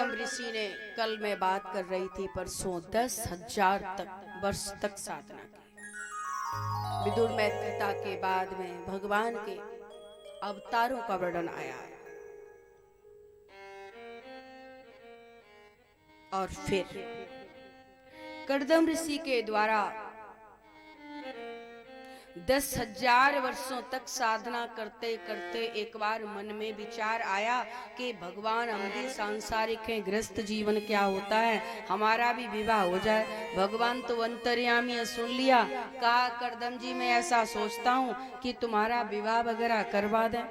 कर्दम ऋषि ने, कल मैं बात कर रही थी परसों, 10,000 वर्ष तक साधना की। विदुर मैत्रिता के बाद में भगवान के अवतारों का वर्णन आया और फिर कर्दम ऋषि के द्वारा 10,000 वर्षों तक साधना करते करते एक बार मन में विचार आया कि भगवान, हम भी सांसारिक हैं, गृहस्थ जीवन क्या होता है, हमारा भी विवाह हो जाए। भगवान तो अंतर्यामी है, सुन लिया। कहा, कर्दम जी मैं ऐसा सोचता हूँ कि तुम्हारा विवाह वगैरह करवा दें।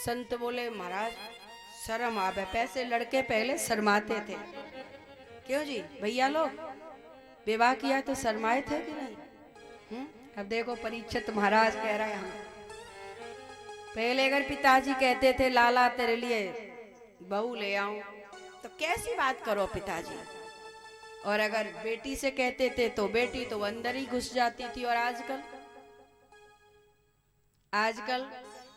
संत बोले, महाराज शर्म आवे, पैसे लड़के पहले शर्माते थे। क्यों जी भैया लोग, विवाह किया तो शर्माए थे कि नहीं? अब देखो परीक्षित महाराज कह रहे हैं, पहले अगर पिताजी कहते थे लाला तेरे लिए बहू ले आऊं, तो कैसी बात करो पिताजी। और अगर बेटी से कहते थे तो बेटी तो अंदर ही घुस जाती थी। और आजकल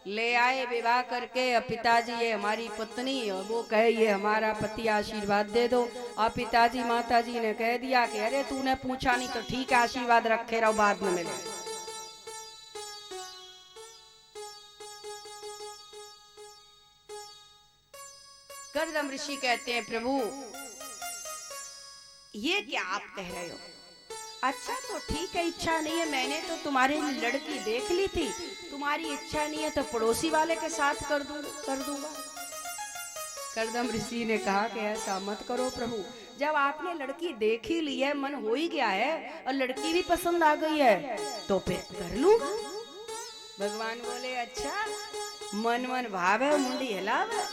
ले आए विवाह करके, अब पिताजी ये हमारी पत्नी, और वो कहे ये हमारा पति, आशीर्वाद दे दो। और पिताजी माताजी ने कह दिया कि अरे तूने पूछा नहीं तो ठीक है, आशीर्वाद रखे रहो, बाद में मिले। कर्दम ऋषि कहते हैं, प्रभु ये क्या आप कह रहे हो? अच्छा तो ठीक है, इच्छा नहीं है, मैंने तो तुम्हारी लड़की देख ली थी, तुम्हारी इच्छा नहीं है तो पड़ोसी वाले के साथ कर दूंगा। कर्दम ऋषि ने कहा कि ऐसा मत करो प्रभु, जब आपने लड़की देख ही ली है, मन हो ही गया है और लड़की भी पसंद आ गई है, तो फिर कर लूंगा। भगवान बोले, अच्छा मन भाव है, मुंडी हिलावे।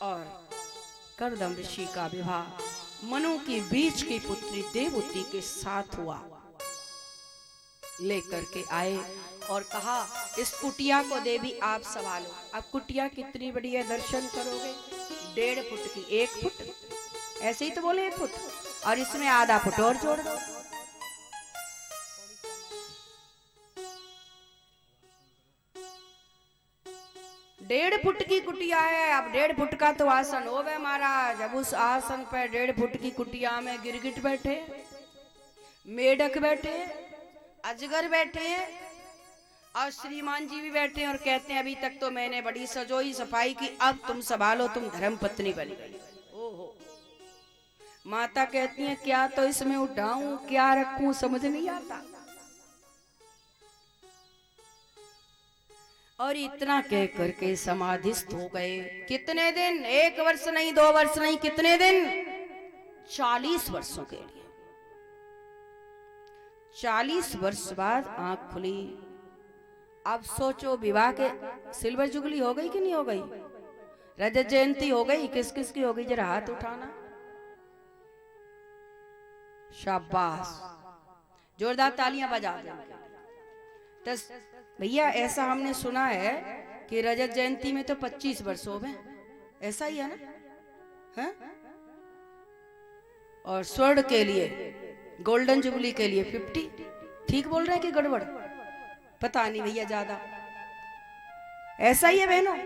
और कर्दम ऋषि का विवाह मनु की बीच की पुत्री देवहूति के साथ हुआ। लेकर के आए और कहा, इस कुटिया को देवी आप संभालो। अब कुटिया कितनी बड़ी है, दर्शन करोगे, 1.5 फुट की, 1 फुट, ऐसे ही तो बोले 1 फुट, और इसमें आधा फुट और जोड़ दो। 1.5 फुट की कुटिया है। अब 1.5 फुट का तो आसन हो गए महाराज। अब उस आसन पर 1.5 फुट की कुटिया में गिरगिट बैठे, मेढक बैठे, अजगर बैठे और श्रीमान जी भी बैठे और कहते हैं, अभी तक तो मैंने बड़ी सजोई सफाई की, अब तुम संभालो, तुम धर्म पत्नी बन गई। ओहो, माता कहती है, क्या तो इसमें उठाऊं, क्या रखूं, समझ नहीं आता। और इतना कह करके समाधिस्थ हो गए। कितने दिन? 1 वर्ष नहीं, 2 वर्ष नहीं, कितने दिन? 40 वर्षों के लिए। 40 वर्ष बाद आंख खुली। अब सोचो, विवाह के सिल्वर जुबली हो गई कि नहीं हो गई? रजत जयंती हो गई? किस किस की हो गई, जरा हाथ उठाना। शाबाश, जोरदार तालियां बजा दो। भैया ऐसा हमने सुना है कि रजत जयंती में तो 25 वर्ष हो गए, ऐसा ही है ना? है? और स्वर्ण के लिए, गोल्डन जुबली के लिए 50। ठीक बोल रहे हैं कि गड़बड़? पता नहीं भैया, ज्यादा ऐसा ही है बहनों।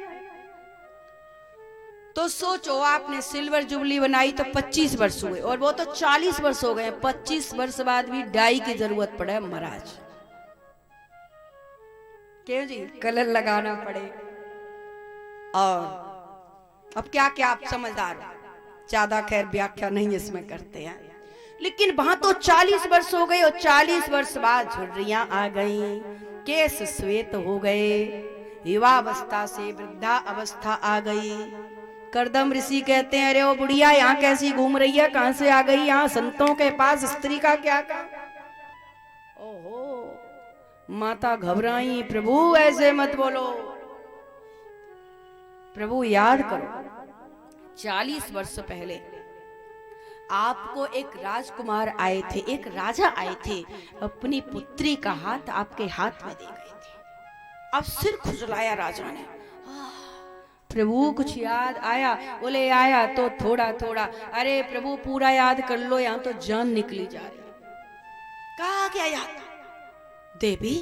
तो सोचो, आपने सिल्वर जुबली बनाई तो 25 वर्ष हुए, और वो तो 40 वर्ष हो गए। 25 वर्ष बाद भी डाई की जरूरत पड़े महाराज। क्यों जी? कलर लगाना पड़े। और अब क्या क्या आप समझदार हो, ज्यादा खैर व्याख्या नहीं इसमें करते हैं। लेकिन वहां तो 40 वर्ष हो गए, और 40 वर्ष बाद झुर्रियां आ गई, केस श्वेत हो गए, युवावस्था से वृद्धा अवस्था आ गई। कर्दम ऋषि कहते हैं, अरे वो बुढ़िया यहाँ कैसी घूम रही है, कहां से आ गई यहाँ संतों के पास, स्त्री का क्या काम? ओहो, माता घबराई। प्रभु ऐसे मत बोलो, प्रभु याद करो, 40 वर्ष पहले आपको एक राजकुमार आए थे, एक राजा आए थे, अपनी पुत्री का हाथ आपके हाथ में दे गए थे। अब सिर खुजलाया राजा ने। प्रभु कुछ याद आया? बोले आया तो थोड़ा थोड़ा। अरे प्रभु पूरा याद कर लो, यहां तो जान निकली जा रही। कहा क्या याद? देवी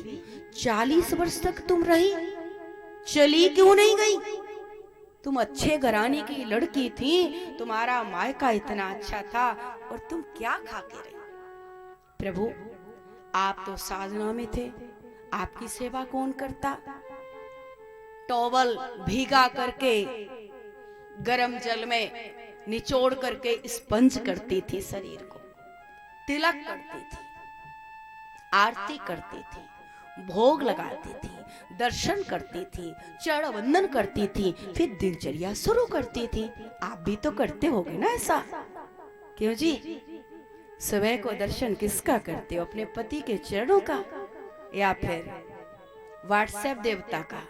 40 वर्ष तक तुम रही, चली क्यों नहीं गई? तुम अच्छे घराने की लड़की थी, तुम्हारा मायका इतना अच्छा था और तुम क्या खा के रही। प्रभु आप तो साधना में थे, आपकी सेवा कौन करता। टॉवल भीगा करके गरम जल में निचोड़ करके स्पंज करती थी शरीर को, तिलक करती थी, आरती करती थी, भोग लगाती थी, दर्शन करती थी, चरण वंदन करती थी, फिर दिनचर्या शुरू करती थी। आप भी तो करते होगे ना ऐसा, क्यों जी? सुबह को दर्शन किसका करते हो, अपने पति के चरणों का या फिर व्हाट्सएप देवता का?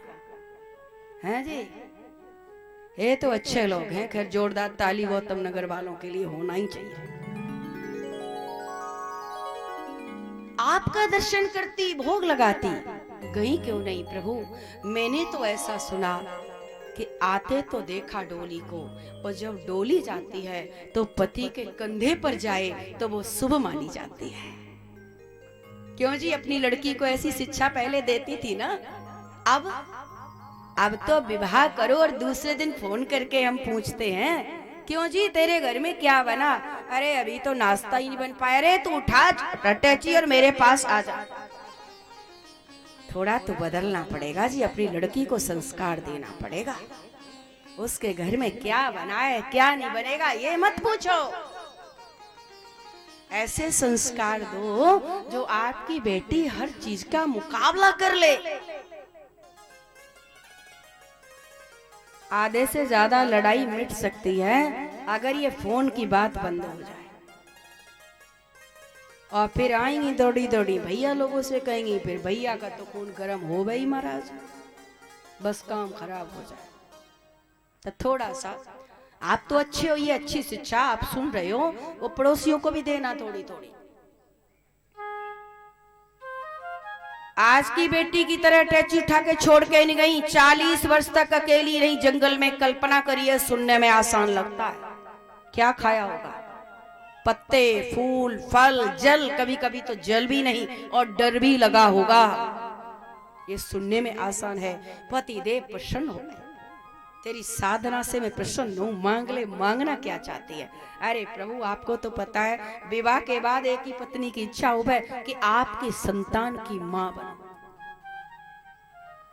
हैं जी, ये तो अच्छे लोग हैं। खैर जोरदार ताली गौतम नगर वालों के लिए होना ही चाहिए। आपका दर्शन करती, भोग लगाती, गई क्यों नहीं प्रभु? मैंने तो ऐसा सुना कि आते तो देखा डोली को, और जब डोली जाती है तो पति के कंधे पर जाए तो वो शुभ मानी जाती है। क्यों जी? अपनी लड़की को ऐसी शिक्षा पहले देती थी ना। अब तो विवाह करो और दूसरे दिन फोन करके हम पूछते हैं, क्यों जी तेरे घर में क्या बना? अरे अभी तो नाश्ता ही नहीं बन पाया। अरे तू उठा टटेची और मेरे पास आ जा। थोड़ा तो बदलना पड़ेगा जी, अपनी लड़की को संस्कार देना पड़ेगा। उसके घर में क्या बना है, क्या नहीं बनेगा, ये मत पूछो। ऐसे संस्कार दो जो आपकी बेटी हर चीज का मुकाबला कर ले। आधे से ज्यादा लड़ाई मिट सकती है अगर ये फोन की बात बंद हो जाए। और फिर आएंगी दौड़ी दौड़ी भैया लोगों से कहेंगी, फिर भैया का तो खून गर्म हो गई महाराज, बस काम खराब हो जाए। तो थोड़ा सा आप तो अच्छे हो, ये अच्छी शिक्षा आप सुन रहे हो, वो पड़ोसियों को भी देना थोड़ी थोड़ी। आज की बेटी की तरह टैची उठा के छोड़ के नहीं गई। 40 वर्ष तक अकेली रही जंगल में। कल्पना करिए, सुनने में आसान लगता है, क्या खाया होगा? पत्ते, फूल, फल, जल, कभी कभी तो जल भी नहीं और डर भी लगा होगा। ये सुनने में आसान है। पति देव प्रसन्न हो गए, तेरी साधना से मैं प्रसन्न हूं, मांग ले। मांगना क्या चाहती है? अरे प्रभु आपको तो पता है, विवाह के बाद एक ही पत्नी की इच्छा हो है कि आपकी संतान की मां बनो।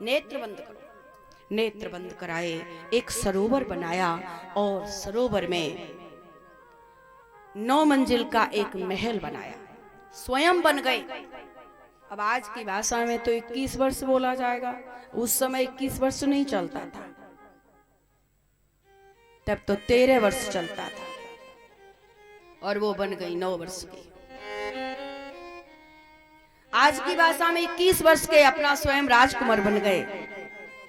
नेत्र बंद करो। नेत्र बंद कराए, एक सरोवर बनाया और सरोवर में 9 मंजिल का एक महल बनाया, स्वयं बन गए। अब आज की भाषा में तो 21 वर्ष बोला जाएगा, उस समय 21 वर्ष नहीं चलता था, तब तो 13 वर्ष चलता था, और वो बन गई 9 वर्ष की। आज की भाषा में 21 वर्ष के अपना स्वयं राजकुमार बन गए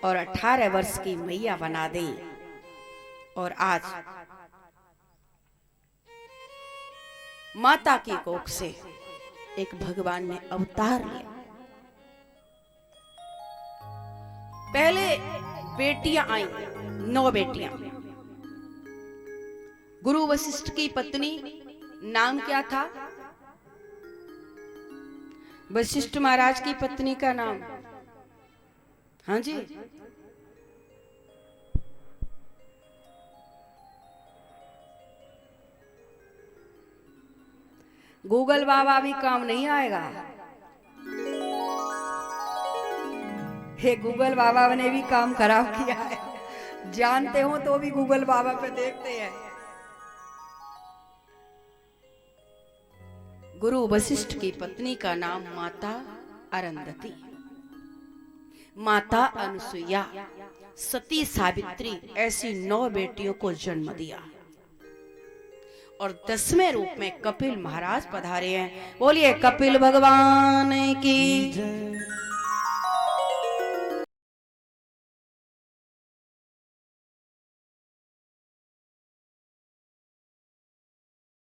और 18 वर्ष की मैया बना दी। और आज माता की कोख से एक भगवान ने अवतार लिया। पहले बेटियां आई, 9 बेटियां। गुरु वशिष्ठ की पत्नी, नाम क्या था? वशिष्ठ महाराज की पत्नी का नाम, हाँ जी, गूगल बाबा भी काम नहीं आएगा। हे गूगल बाबा ने भी काम खराब किया है, जानते हो तो भी गूगल बाबा पे देखते हैं। गुरु वशिष्ठ की पत्नी का नाम माता अरुंधति, माता अनुसुईया, सती सावित्री, ऐसी 9 बेटियों को जन्म दिया। और 10वें रूप में कपिल महाराज पधारे हैं। बोलिए कपिल भगवान की जय।